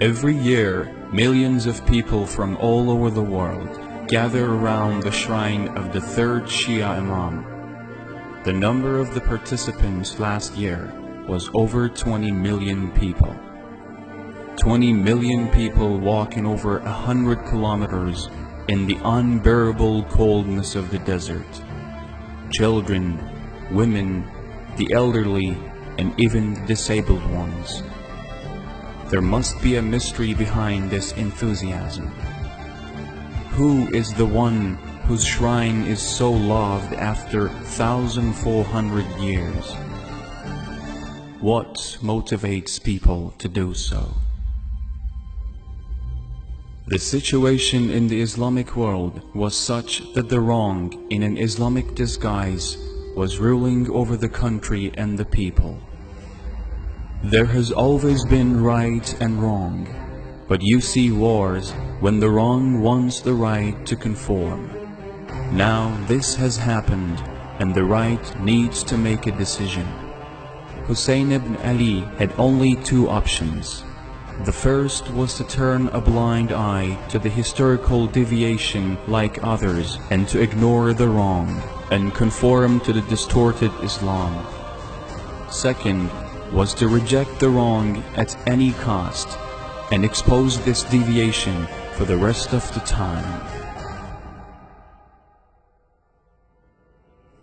Every year, millions of people from all over the world gather around the shrine of the third Shia Imam. The number of the participants last year was over 20 million people. 20 million people walking over 100 kilometers in the unbearable coldness of the desert. Children, women, the elderly, and even the disabled ones. There must be a mystery behind this enthusiasm. Who is the one whose shrine is so loved after 1,400 years? What motivates people to do so? The situation in the Islamic world was such that the wrong, in an Islamic disguise, was ruling over the country and the people. There has always been right and wrong, but you see wars when the wrong wants the right to conform. Now this has happened, and the right needs to make a decision. Hussein ibn Ali had only two options. The first was to turn a blind eye to the historical deviation like others and to ignore the wrong and conform to the distorted Islam. Second was to reject the wrong at any cost and expose this deviation for the rest of the time.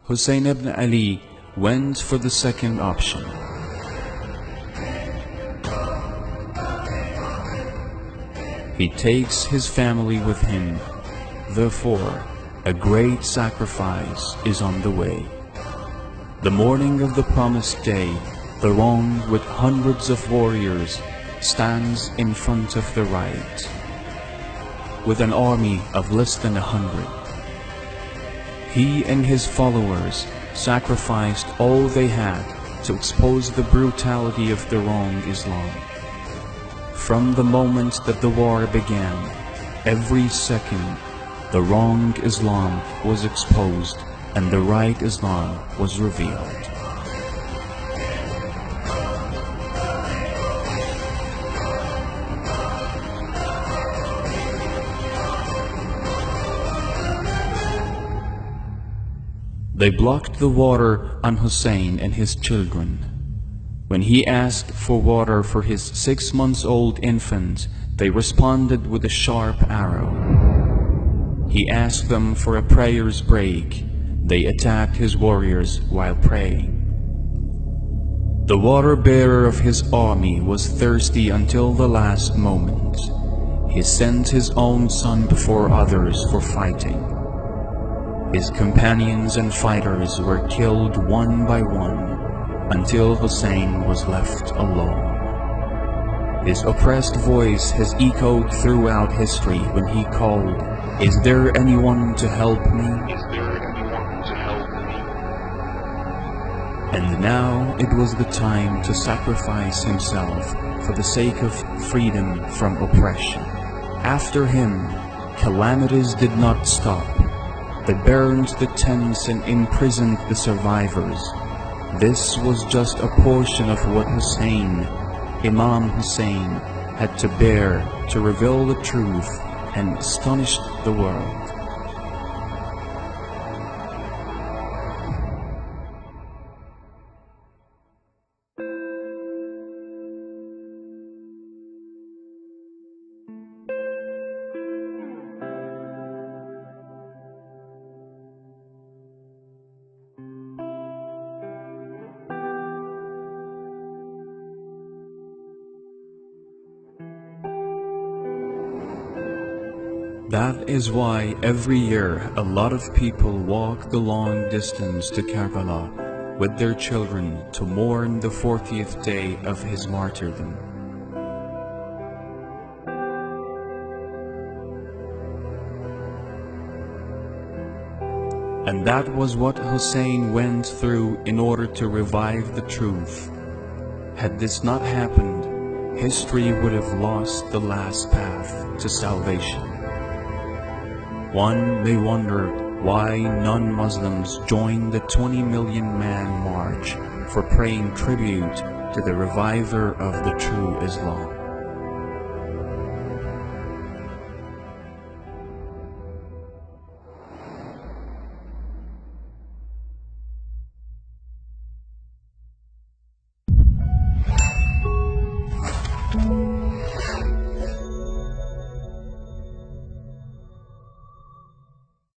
Hussein ibn Ali went for the second option. He takes his family with him. Therefore, a great sacrifice is on the way. The morning of the promised day, the wrong with hundreds of warriors stands in front of the right, with an army of less than 100. He and his followers sacrificed all they had to expose the brutality of the wrong Islam. From the moment that the war began, every second, the wrong Islam was exposed and the right Islam was revealed. They blocked the water on Hussein and his children. When he asked for water for his 6-month-old infant, they responded with a sharp arrow. He asked them for a prayer's break. They attacked his warriors while praying. The water-bearer of his army was thirsty until the last moment. He sent his own son before others for fighting. His companions and fighters were killed one by one, until Hussein was left alone. His oppressed voice has echoed throughout history when he called, "Is there anyone to help me? Is there anyone to help me?" And now it was the time to sacrifice himself for the sake of freedom from oppression. After him, calamities did not stop. They burned the tents and imprisoned the survivors. This was just a portion of what Imam Hussein, had to bear to reveal the truth and astonish the world. That is why every year a lot of people walk the long distance to Karbala with their children to mourn the 40th day of his martyrdom. And that was what Hussein went through in order to revive the truth. Had this not happened, history would have lost the last path to salvation. One may wonder why non-Muslims joined the 20 million man march for paying tribute to the reviver of the true Islam.